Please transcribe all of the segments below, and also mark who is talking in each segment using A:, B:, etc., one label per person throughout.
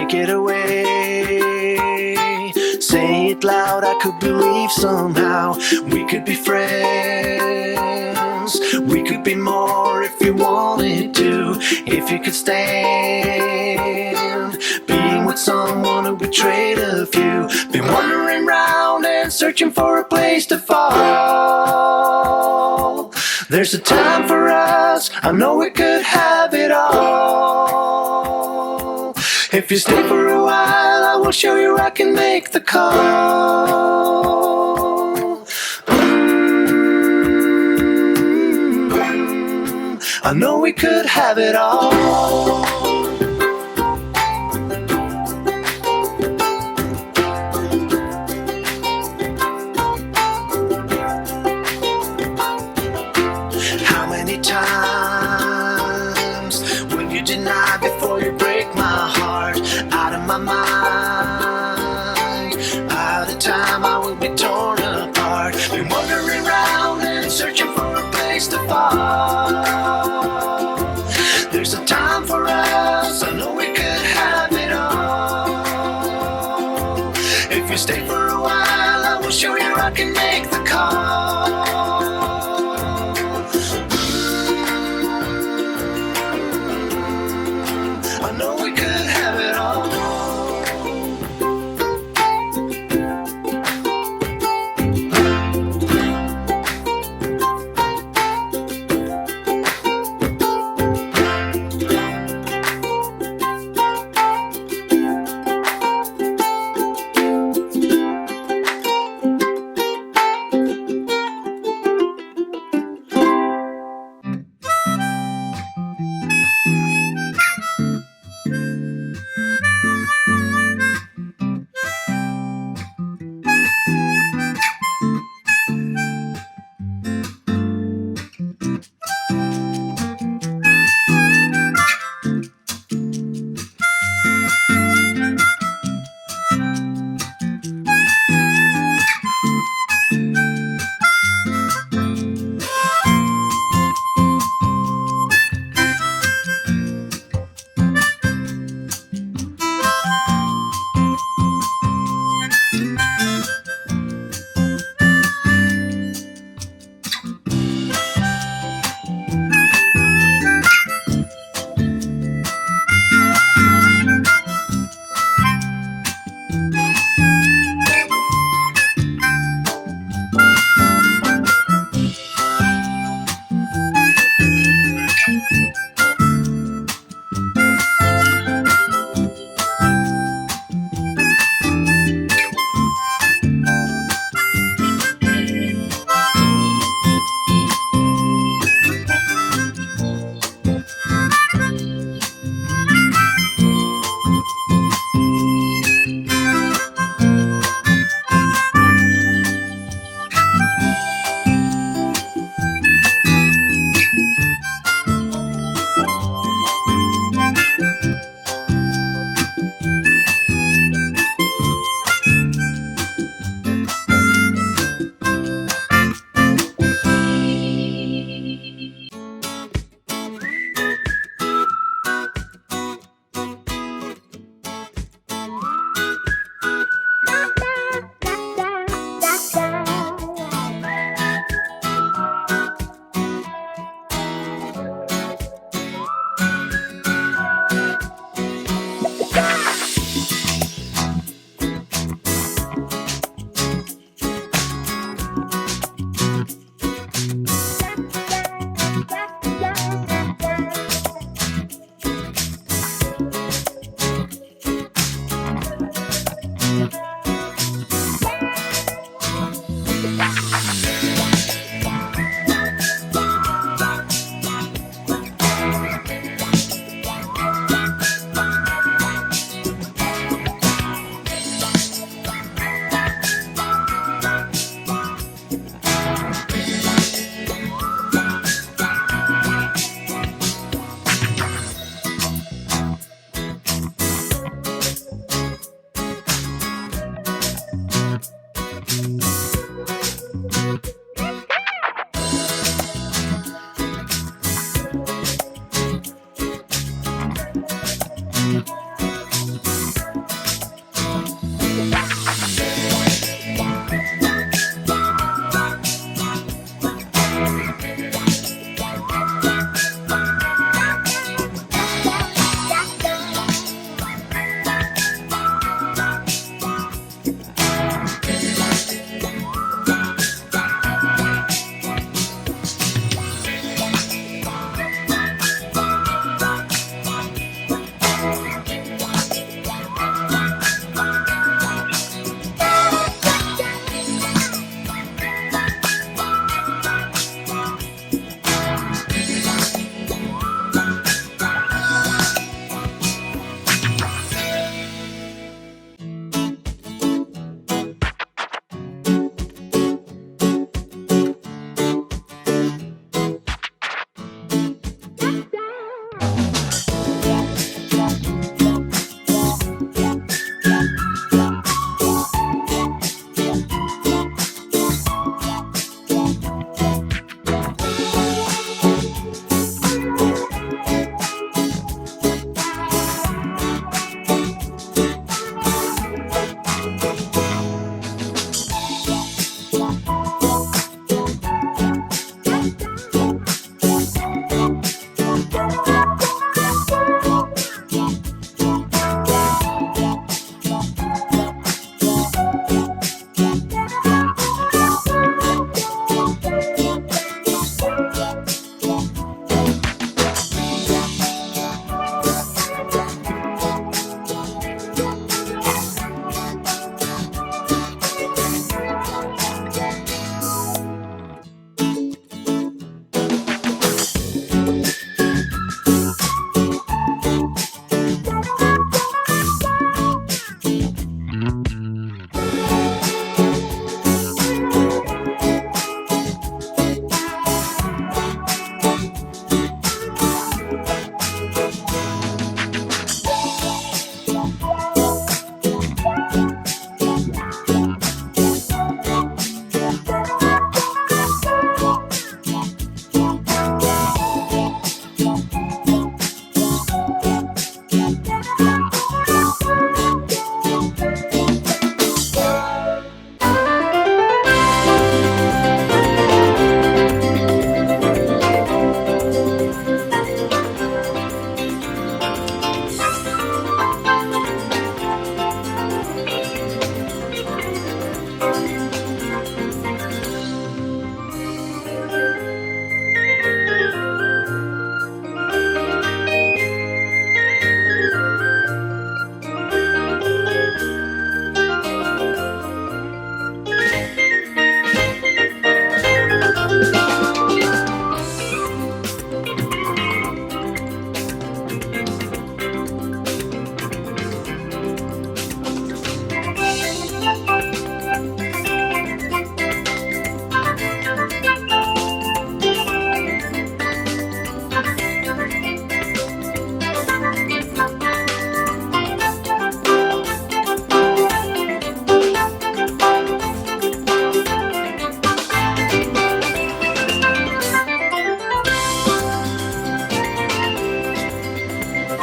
A: take it away. Say it loud, I could believe somehow we could be friends. We could be more if you wanted to, if you could stand being with someone who betrayed of you. Been wandering round and searching for a place to fall. There's a time for us, I know we could have it all. If you stay for a while, I will show you I can make the call. I know we could have it all. How many times will you deny before you break my heart? Out of my mind, out of time I will be torn apart. Been wandering around and searching for a place to fall. There's a time for us, I know we could have it all. If you stay for a while, I will show you I can make the call. I know we could have it all.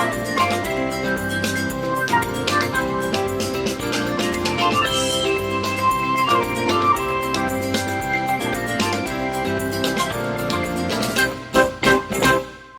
A: Bye.